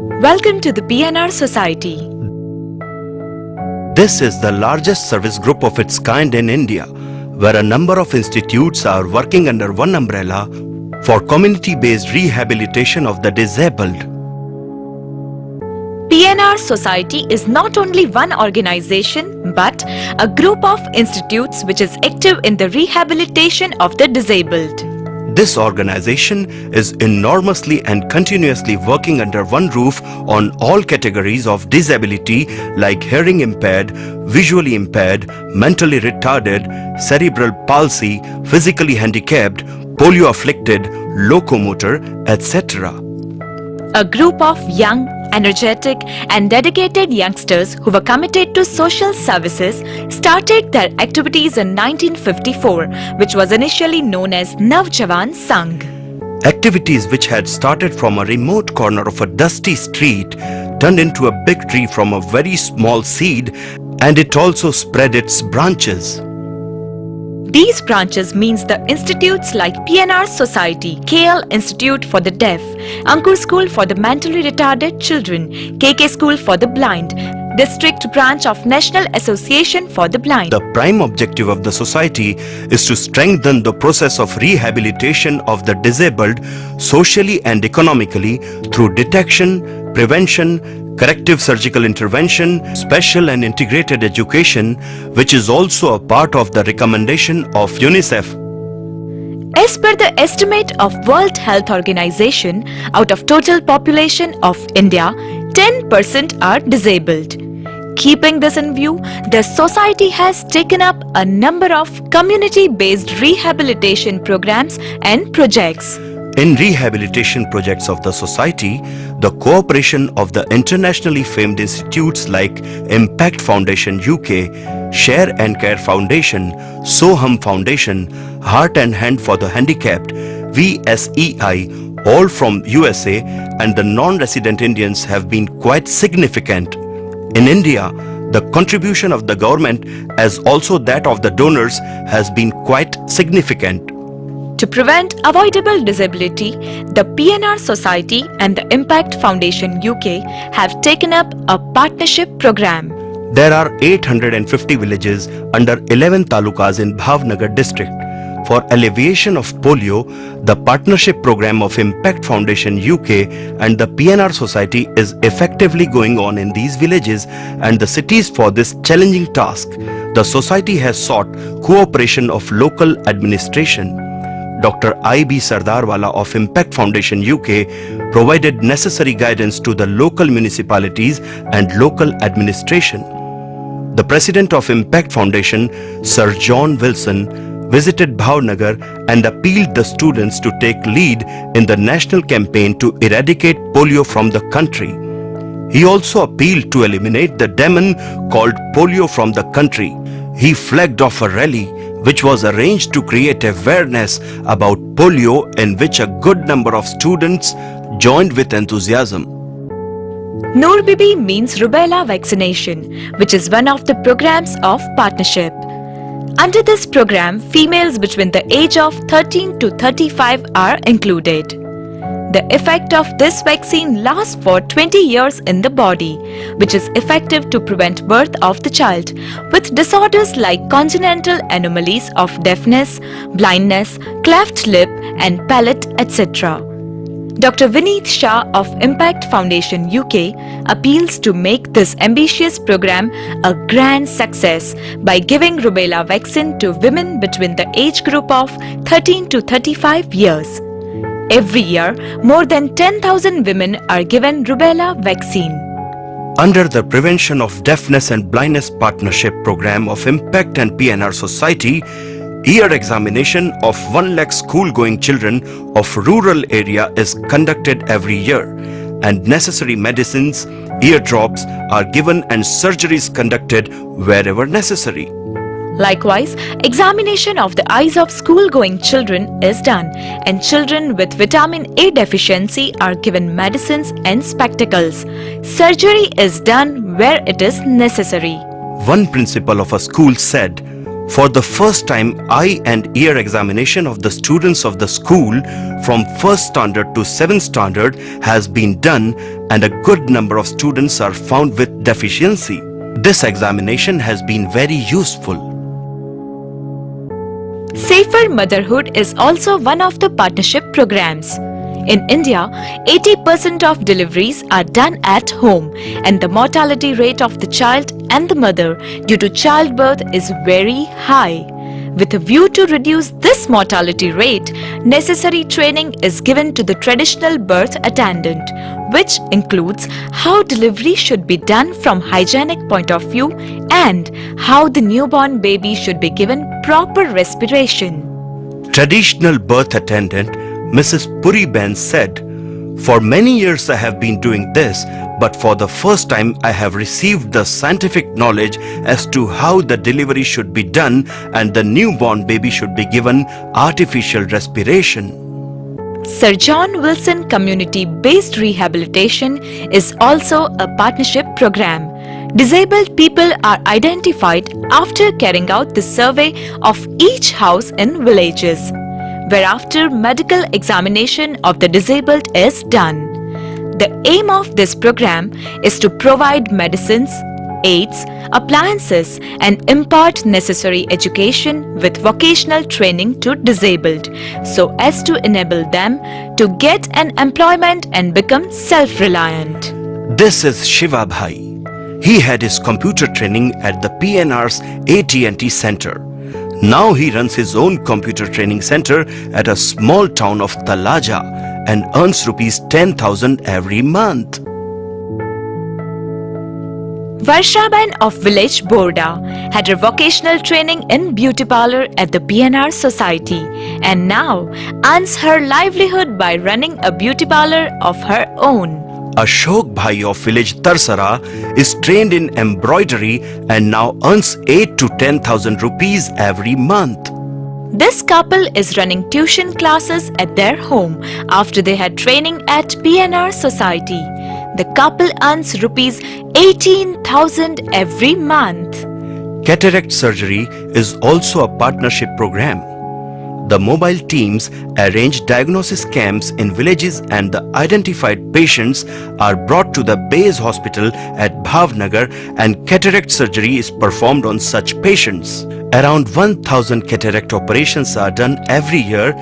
Welcome to the PNR Society. This is the largest service group of its kind in India, where a number of institutes are working under one umbrella for community-based rehabilitation of the disabled. PNR Society is not only one organization but a group of institutes which is active in the rehabilitation of the disabled. This organization is enormously and continuously working under one roof on all categories of disability like hearing impaired, visually impaired, mentally retarded, cerebral palsy, physically handicapped, polio afflicted, locomotor, etc. A group of young, energetic and dedicated youngsters who were committed to social services started their activities in 1954, which was initially known as Navjawan Sangh. Activities which had started from a remote corner of a dusty street turned into a big tree from a very small seed, and it also spread its branches. These branches means the institutes like PNR Society, KL Institute for the Deaf, Ankur School for the Mentally Retarded Children, KK School for the Blind, District Branch of National Association for the Blind. The prime objective of the society is to strengthen the process of rehabilitation of the disabled socially and economically through detection, prevention, corrective surgical intervention, special and integrated education, which is also a part of the recommendation of UNICEF. As per the estimate of World Health Organization, out of total population of India, 10% are disabled. Keeping this in view, the society has taken up a number of community-based rehabilitation programs and projects. In rehabilitation projects of the society, the cooperation of the internationally famed institutes like Impact Foundation UK, Share and Care Foundation, Soham Foundation, Heart and Hand for the Handicapped, VSEI, all from USA, and the non-resident Indians have been quite significant. In India, the contribution of the government as also that of the donors has been quite significant. To prevent avoidable disability, the PNR Society and the Impact Foundation UK have taken up a partnership program. There are 850 villages under 11 talukas in Bhavnagar district. For alleviation of polio, the partnership program of Impact Foundation UK and the PNR Society is effectively going on in these villages and the cities. For this challenging task, the society has sought cooperation of local administration. Dr. I.B. Sardarwala of Impact Foundation UK provided necessary guidance to the local municipalities and local administration. The president of Impact Foundation, Sir John Wilson, visited Bhavnagar and appealed the students to take lead in the national campaign to eradicate polio from the country. He also appealed to eliminate the demon called polio from the country. He flagged off a rally which was arranged to create awareness about polio, in which a good number of students joined with enthusiasm. Noor Bibi means rubella vaccination, which is one of the programs of partnership. Under this program, females between the age of 13 to 35 are included. The effect of this vaccine lasts for 20 years in the body, which is effective to prevent birth of the child with disorders like congenital anomalies of deafness, blindness, cleft lip and palate, etc. Dr. Vineet Shah of Impact Foundation UK appeals to make this ambitious program a grand success by giving rubella vaccine to women between the age group of 13 to 35 years. Every year, more than 10,000 women are given rubella vaccine. Under the Prevention of Deafness and Blindness Partnership Program of Impact and PNR Society, ear examination of 1 lakh school-going children of rural area is conducted every year, and necessary medicines, ear drops are given and surgeries conducted wherever necessary. Likewise, examination of the eyes of school-going children is done, and children with vitamin A deficiency are given medicines and spectacles. Surgery is done where it is necessary. One principal of a school said, For the first time, eye and ear examination of the students of the school from 1st standard to 7th standard has been done, and a good number of students are found with deficiency. This examination has been very useful. Safer Motherhood is also one of the partnership programs. In India, 80% of deliveries are done at home, and the mortality rate of the child and the mother due to childbirth is very high. With a view to reduce this mortality rate, necessary training is given to the traditional birth attendant, which includes how delivery should be done from hygienic point of view and how the newborn baby should be given proper respiration. Traditional birth attendant Mrs. Puriben said, "For many years I have been doing this, but for the first time I have received the scientific knowledge as to how the delivery should be done and the newborn baby should be given artificial respiration." Sir John Wilson Community-Based Rehabilitation is also a partnership program. Disabled people are identified after carrying out the survey of each house in villages, whereafter medical examination of the disabled is done. The aim of this program is to provide medicines, aids, appliances and impart necessary education with vocational training to disabled so as to enable them to get an employment and become self-reliant. This is Shiva Bhai. He had his computer training at the PNR's AT&T Center. Now he runs his own computer training center at a small town of Talaja and earns rupees 10,000 every month. Varshaban of village Borda had her vocational training in beauty parlor at the PNR Society and now earns her livelihood by running a beauty parlor of her own. Ashok Bhai of village Tarsara is trained in embroidery and now earns 8 to 10,000 rupees every month. This couple is running tuition classes at their home after they had training at PNR Society. The couple earns rupees 18,000 every month. Cataract surgery is also a partnership program. The mobile teams arrange diagnosis camps in villages and the identified patients are brought to the base hospital at Bhavnagar and cataract surgery is performed on such patients. Around 1,000 cataract operations are done every year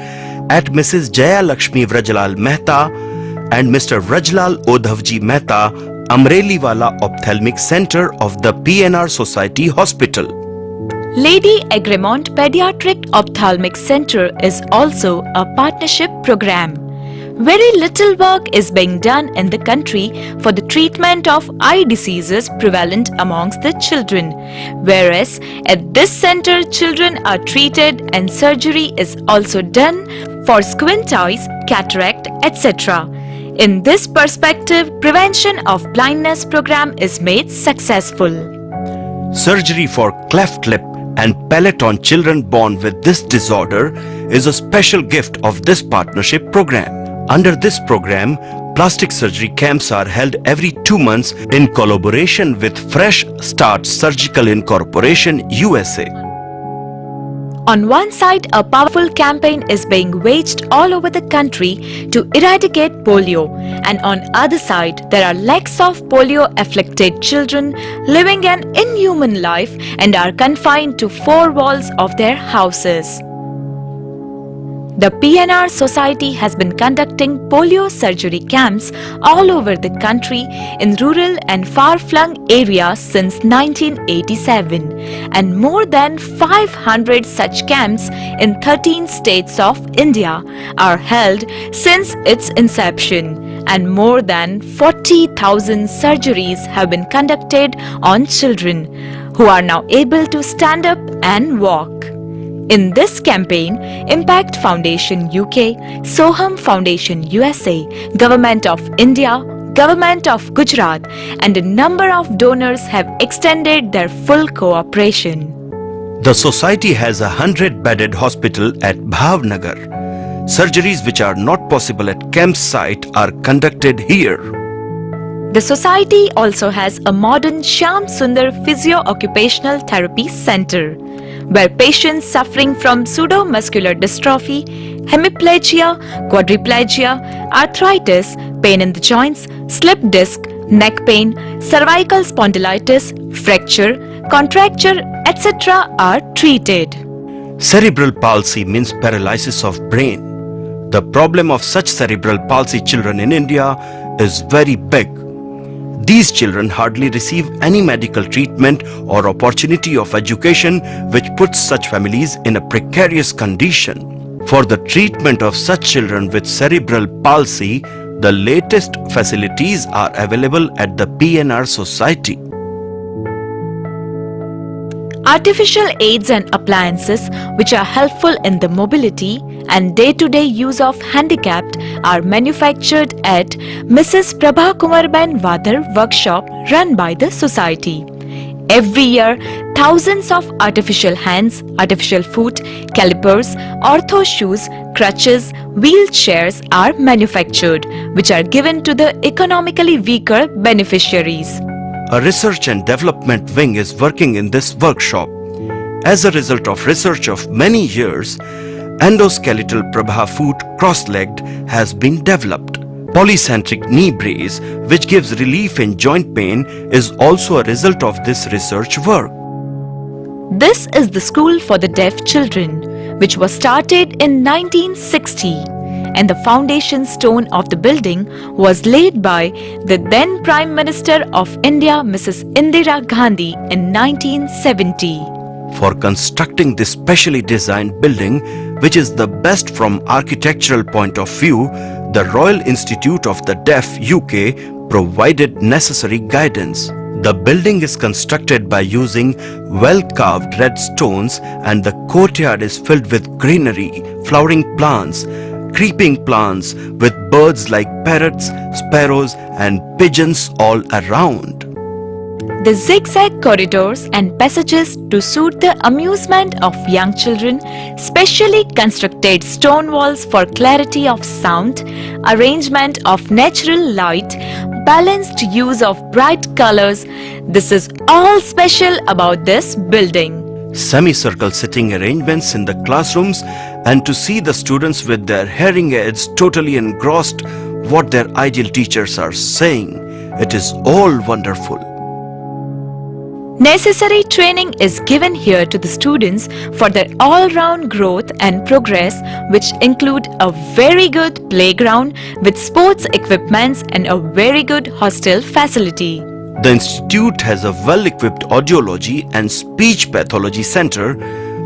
at Mrs. Jaya Lakshmi Vrajlal Mehta and Mr. Vrajlal Odhavji Mehta Amreliwala Ophthalmic Center of the PNR Society Hospital. Lady Egremont Pediatric Ophthalmic Center is also a partnership program. Very little work is being done in the country for the treatment of eye diseases prevalent amongst the children, whereas at this center children are treated and surgery is also done for squint eyes, cataract, etc. In this perspective, prevention of blindness program is made successful. Surgery for cleft lip and palate on children born with this disorder is a special gift of this partnership program. Under this program, plastic surgery camps are held every 2 months in collaboration with Fresh Start Surgical Incorporation, USA. On one side, a powerful campaign is being waged all over the country to eradicate polio, and on other side, there are lakhs of polio-afflicted children living an inhuman life and are confined to 4 walls of their houses. The PNR Society has been conducting polio surgery camps all over the country in rural and far-flung areas since 1987, and more than 500 such camps in 13 states of India are held since its inception, and more than 40,000 surgeries have been conducted on children who are now able to stand up and walk. In this campaign, Impact Foundation UK, Soham Foundation USA, Government of India, Government of Gujarat and a number of donors have extended their full cooperation. The society has a 100-bedded hospital at Bhavnagar. Surgeries which are not possible at campsite are conducted here. The society also has a modern Shyam Sundar Physio-Occupational Therapy Center, where patients suffering from pseudomuscular dystrophy, hemiplegia, quadriplegia, arthritis, pain in the joints, slip disc, neck pain, cervical spondylitis, fracture, contracture, etc. are treated. Cerebral palsy means paralysis of brain. The problem of such cerebral palsy children in India is very big. These children hardly receive any medical treatment or opportunity of education, which puts such families in a precarious condition. For the treatment of such children with cerebral palsy, the latest facilities are available at the PNR Society. Artificial aids and appliances which are helpful in the mobility and day-to-day use of handicapped are manufactured at Mrs. Prabha Kumarben Vadar workshop run by the society. Every year, thousands of artificial hands, artificial foot, calipers, ortho shoes, crutches, wheelchairs are manufactured, which are given to the economically weaker beneficiaries. A research and development wing is working in this workshop. As a result of research of many years, endoskeletal Prabha foot cross-legged has been developed. Polycentric knee brace, which gives relief in joint pain, is also a result of this research work. This is the School for the Deaf Children, which was started in 1960, and the foundation stone of the building was laid by the then Prime Minister of India, Mrs. Indira Gandhi, in 1970. For constructing this specially designed building, which is the best from architectural point of view, the Royal Institute of the Deaf UK provided necessary guidance. The building is constructed by using well-carved red stones, and the courtyard is filled with greenery, flowering plants, creeping plants with birds like parrots, sparrows and pigeons all around. The zigzag corridors and passages to suit the amusement of young children, specially constructed stone walls for clarity of sound, arrangement of natural light, balanced use of bright colors. This is all special about this building. Semicircle sitting arrangements in the classrooms, and to see the students with their hearing aids totally engrossed what their ideal teachers are saying. It is all wonderful. Necessary training is given here to the students for their all-round growth and progress, which include a very good playground with sports equipments and a very good hostel facility. The institute has a well-equipped audiology and speech pathology center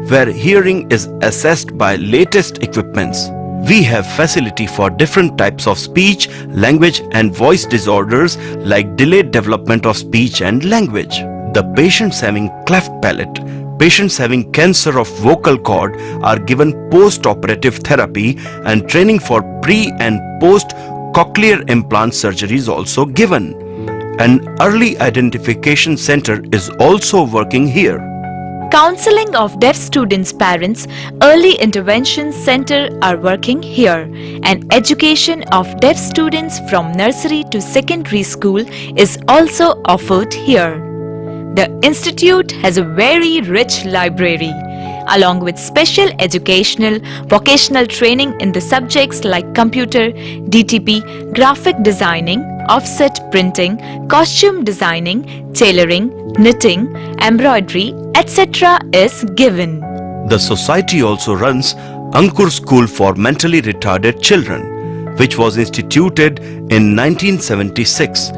where hearing is assessed by latest equipments. We have facility for different types of speech, language and voice disorders like delayed development of speech and language. The patients having cleft palate, patients having cancer of vocal cord are given post-operative therapy, and training for pre and post cochlear implant surgery is also given. An early identification center is also working here. Counseling of deaf students' parents, early intervention center are working here, and education of deaf students from nursery to secondary school is also offered here. The institute has a very rich library, along with special educational, vocational training in the subjects like computer, DTP, graphic designing, offset printing, costume designing, tailoring, knitting, embroidery, etc. is given. The society also runs Ankur School for Mentally Retarded Children, which was instituted in 1976.